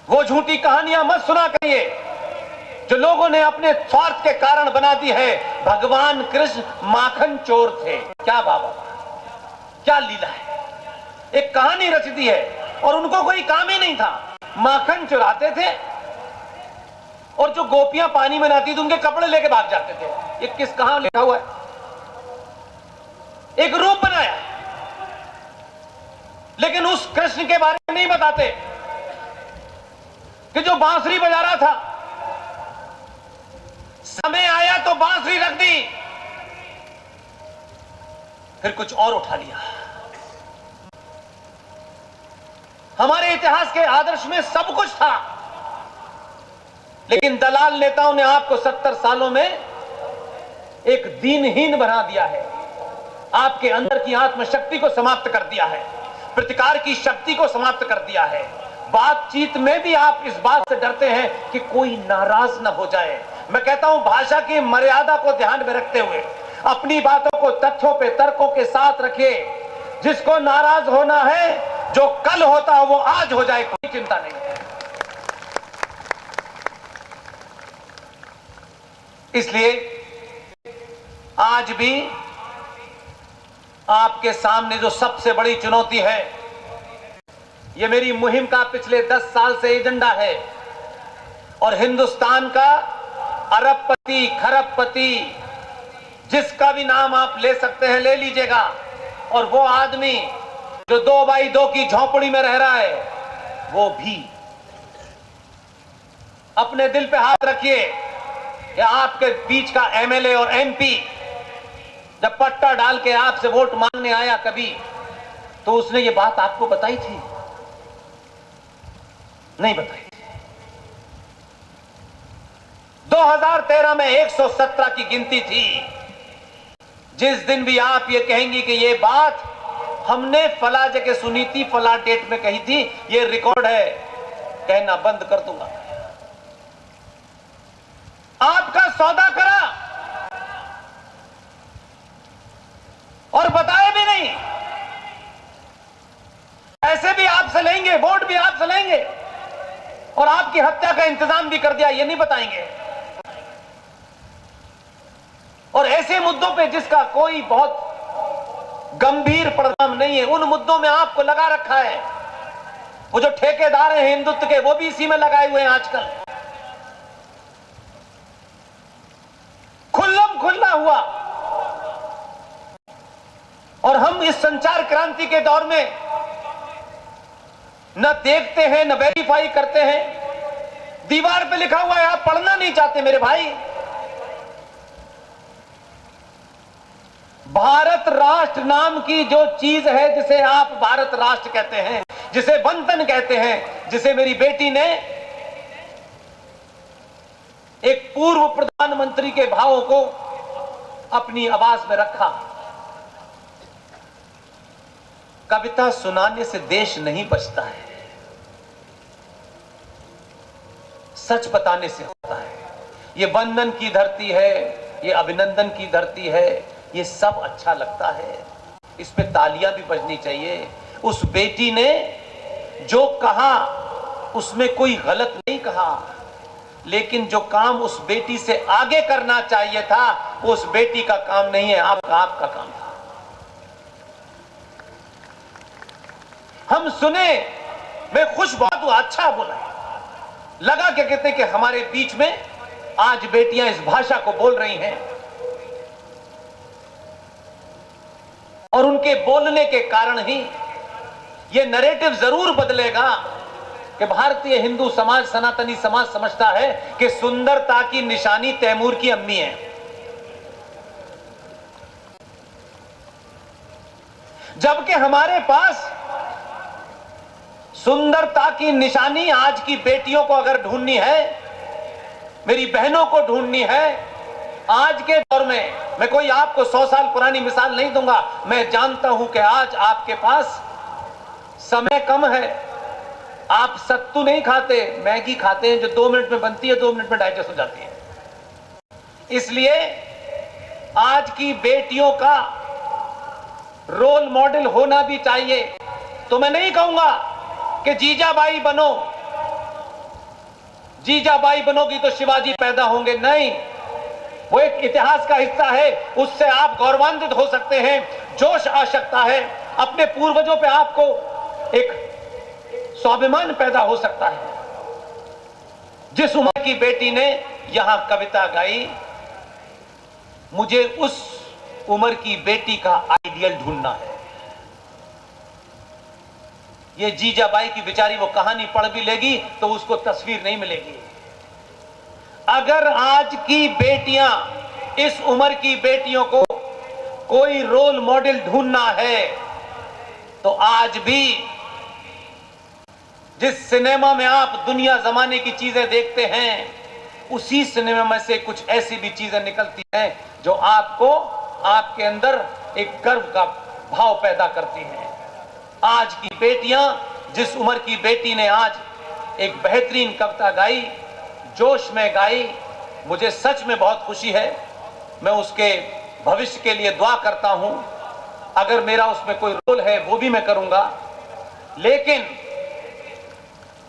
वो झूठी कहानियां मत सुना करिए जो लोगों ने अपने स्वार्थ के कारण बना दी है। भगवान कृष्ण माखन चोर थे। क्या बाबा, क्या लीला है। एक कहानी रच दी है और उनको कोई काम ही नहीं था, माखन चुराते थे और जो गोपियां पानी में नहाती थी उनके कपड़े लेके भाग जाते थे। ये किस कहां लिखा हुआ है? एक रूप बनाया, लेकिन उस कृष्ण के बारे में नहीं बताते कि जो बांसुरी बजा रहा था, समय आया तो बांसुरी रख दी, फिर कुछ और उठा लिया। हमारे इतिहास के आदर्श में सब कुछ था, लेकिन दलाल नेताओं ने आपको 70 सालों में एक दीनहीन बना दिया है। आपके अंदर की आत्मशक्ति को समाप्त कर दिया है, प्रतिकार की शक्ति को समाप्त कर दिया है। बातचीत में भी आप इस बात से डरते हैं कि कोई नाराज ना हो जाए। मैं कहता हूं, भाषा की मर्यादा को ध्यान में रखते हुए अपनी बातों को तथ्यों पे, तर्कों के साथ रखिए। जिसको नाराज होना है, जो कल होता है वो आज हो जाए, कोई चिंता नहीं। इसलिए आज भी आपके सामने जो सबसे बड़ी चुनौती है, यह मेरी मुहिम का पिछले 10 साल से एजेंडा है। और हिंदुस्तान का अरबपति, खरबपति, जिसका भी नाम आप ले सकते हैं ले लीजिएगा, और वो आदमी जो 2x2 की झोपड़ी में रह रहा है, वो भी अपने दिल पे हाथ रखिए। या आपके बीच का एमएलए और एमपी जब पट्टा डाल के आपसे वोट मांगने आया कभी, तो उसने ये बात आपको बताई थी? नहीं बताई। 2013 में 117 की गिनती थी। जिस दिन भी आप ये कहेंगी कि ये बात हमने फला जगह सुनी थी, फला डेट में कही थी, ये रिकॉर्ड है, कहना बंद कर दूंगा। आपका सौदा करा और बताए भी नहीं। पैसे भी आपसे लेंगे, वोट भी आपसे लेंगे, और आपकी हत्या का इंतजाम भी कर दिया, ये नहीं बताएंगे। और ऐसे मुद्दों पे जिसका कोई बहुत गंभीर परिणाम नहीं है, उन मुद्दों में आपको लगा रखा है। वो जो ठेकेदार हैं हिंदुत्व के, वो भी इसी में लगाए हुए हैं आजकल। खुल्लम खुल्ला हुआ। और हम इस संचार क्रांति के दौर में न देखते हैं, न वेरीफाई करते हैं। दीवार पे लिखा हुआ है, आप पढ़ना नहीं चाहते मेरे भाई। भारत राष्ट्र नाम की जो चीज है, जिसे आप भारत राष्ट्र कहते हैं, जिसे बंधन कहते हैं, जिसे मेरी बेटी ने एक पूर्व प्रधानमंत्री के भावों को अपनी आवाज में रखा। कविता सुनाने से देश नहीं बचता है, सच बताने से होता है। ये बंधन की धरती है, ये अभिनंदन की धरती है, ये सब अच्छा लगता है, इस पे तालियां भी बजनी चाहिए। उस बेटी ने जो कहा उसमें कोई गलत नहीं कहा, लेकिन जो काम उस बेटी से आगे करना चाहिए था, वो उस बेटी का काम नहीं है, आपका काम था। हम सुने, मैं खुश बहुत हुआ, अच्छा बोला। लगा क्या कहते कि हमारे बीच में आज बेटियां इस भाषा को बोल रही हैं, और उनके बोलने के कारण ही यह नैरेटिव जरूर बदलेगा कि भारतीय हिंदू समाज, सनातनी समाज समझता है कि सुंदरता की निशानी तैमूर की अम्मी है। जबकि हमारे पास सुंदरता की निशानी आज की बेटियों को अगर ढूंढनी है, मेरी बहनों को ढूंढनी है, आज के दौर में, मैं कोई आपको 100 साल पुरानी मिसाल नहीं दूंगा। मैं जानता हूं कि आज आपके पास समय कम है। आप सत्तू नहीं खाते, मैगी खाते हैं, जो 2 मिनट में बनती है, 2 मिनट में डाइजेस्ट हो जाती है। इसलिए आज की बेटियों का रोल मॉडल होना भी चाहिए। तो मैं नहीं कहूंगा कि जीजाबाई बनो, जीजाबाई बनोगी तो शिवाजी पैदा होंगे, नहीं। वो एक इतिहास का हिस्सा है, उससे आप गौरवान्वित हो सकते हैं, जोश आ सकता है, अपने पूर्वजों पे आपको एक स्वाभिमान पैदा हो सकता है। जिस उम्र की बेटी ने यहां कविता गाई, मुझे उस उम्र की बेटी का आइडियल ढूंढना है। ये जीजाबाई की बेचारी वो कहानी पढ़ भी लेगी तो उसको तस्वीर नहीं मिलेगी। अगर आज की बेटियां, इस उम्र की बेटियों को कोई रोल मॉडल ढूंढना है तो आज भी जिस सिनेमा में आप दुनिया जमाने की चीजें देखते हैं, उसी सिनेमा में से कुछ ऐसी भी चीजें निकलती हैं जो आपको, आपके अंदर एक गर्व का भाव पैदा करती हैं। आज की बेटियां, जिस उम्र की बेटी ने आज एक बेहतरीन कविता गाई, जोश में गाई, मुझे सच में बहुत खुशी है। मैं उसके भविष्य के लिए दुआ करता हूं। अगर मेरा उसमें कोई रोल है वो भी मैं करूंगा, लेकिन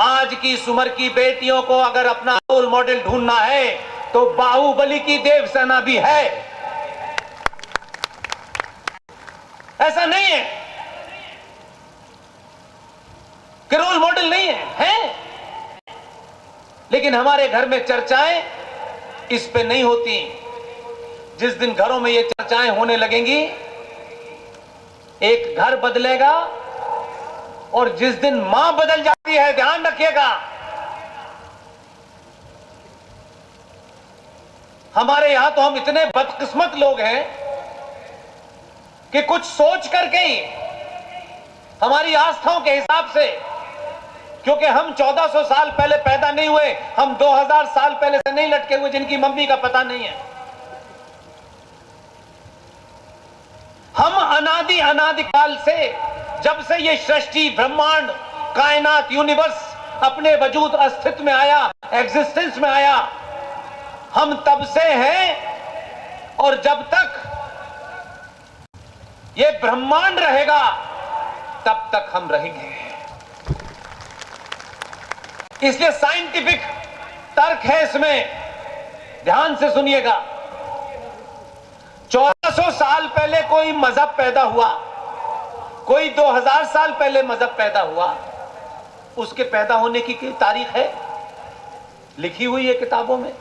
आज की इस उम्र की बेटियों को अगर अपना रोल मॉडल ढूंढना है तो बाहुबली की देवसेना भी है। ऐसा नहीं है कि रोल मॉडल नहीं है, लेकिन हमारे घर में चर्चाएं इस पे नहीं होती। जिस दिन घरों में ये चर्चाएं होने लगेंगी, एक घर बदलेगा, और जिस दिन मां बदल जाती है, ध्यान रखिएगा, हमारे यहां तो हम इतने बदकिस्मत लोग हैं कि कुछ सोच करके ही, हमारी आस्थाओं के हिसाब से, क्योंकि हम 1400 साल पहले पैदा नहीं हुए, हम 2000 साल पहले से नहीं लटके हुए जिनकी मम्मी का पता नहीं है। हम अनादि काल से, जब से ये सृष्टि, ब्रह्मांड, कायनात, यूनिवर्स अपने वजूद अस्तित्व में आया, एग्जिस्टेंस में आया, हम तब से हैं, और जब तक ये ब्रह्मांड रहेगा तब तक हम रहेंगे। इसलिए साइंटिफिक तर्क है इसमें, ध्यान से सुनिएगा। 1400 साल पहले कोई मजहब पैदा हुआ, कोई 2000 साल पहले मजहब पैदा हुआ, उसके पैदा होने की तारीख है, लिखी हुई है किताबों में।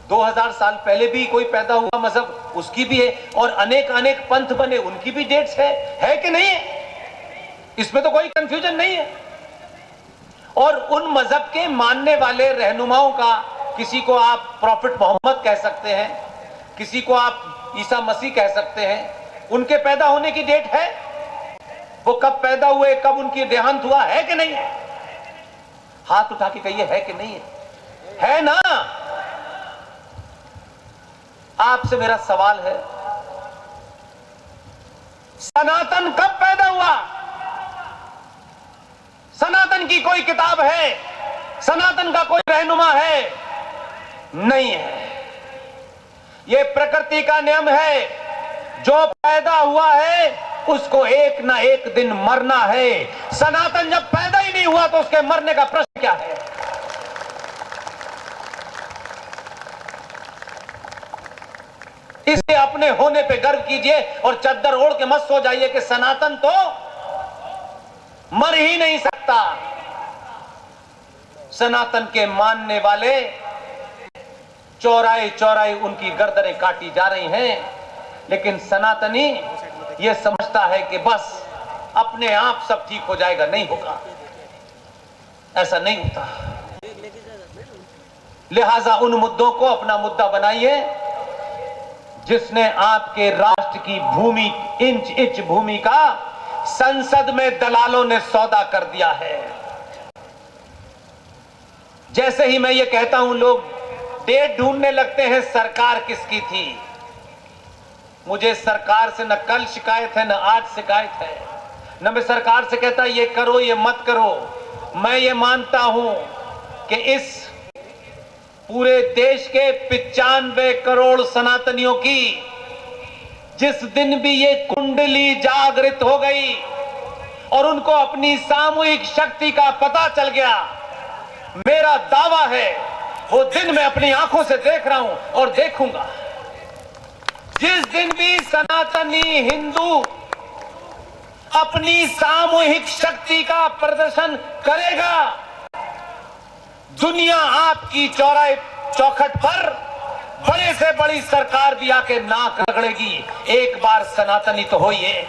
2000 साल पहले भी कोई पैदा हुआ मजहब, उसकी भी है, और अनेक अनेक पंथ बने, उनकी भी डेट्स है कि नहीं है? इसमें तो कोई कंफ्यूजन नहीं है। और उन मजहब के मानने वाले रहनुमाओं का, किसी को आप प्रॉफिट मोहम्मद कह सकते हैं, किसी को आप ईसा मसीह कह सकते हैं, उनके पैदा होने की डेट है? वो कब पैदा हुए, कब उनकी देहांत हुआ है कि नहीं? हाथ उठा के कहिए, है कि नहीं है? है ना? आपसे मेरा सवाल है, सनातन कब पैदा हुआ? सनातन की कोई किताब है? सनातन का कोई रहनुमा है? नहीं है। यह प्रकृति का नियम है, जो पैदा हुआ है उसको एक ना एक दिन मरना है। सनातन जब पैदा ही नहीं हुआ तो उसके मरने का प्रश्न क्या है? इसलिए अपने होने पे गर्व कीजिए और चद्दर ओढ़ के मत सो जाइए कि सनातन तो मर ही नहीं सकता। सनातन के मानने वाले चौराहे चौराहे उनकी गर्दनें काटी जा रही हैं, लेकिन सनातनी यह समझता है कि बस अपने आप सब ठीक हो जाएगा। नहीं होगा, ऐसा नहीं होता। लिहाजा उन मुद्दों को अपना मुद्दा बनाइए जिसने आपके राष्ट्र की भूमि, इंच इंच भूमि का संसद में दलालों ने सौदा कर दिया है। जैसे ही मैं ये कहता हूं, लोग डेट ढूंढने लगते हैं सरकार किसकी थी। मुझे सरकार से न कल शिकायत है, न आज शिकायत है, न मैं सरकार से कहता ये करो ये मत करो। मैं ये मानता हूं कि इस पूरे देश के 95 करोड़ सनातनियों की जिस दिन भी ये कुंडली जागृत हो गई और उनको अपनी सामूहिक शक्ति का पता चल गया, मेरा दावा है वो दिन मैं अपनी आंखों से देख रहा हूं और देखूंगा। जिस दिन भी सनातनी हिंदू अपनी सामूहिक शक्ति का प्रदर्शन करेगा, दुनिया आपकी चौखट पर बड़े से बड़ी सरकार भी आके नाक रगड़ेगी। एक बार सनातनी तो होइए।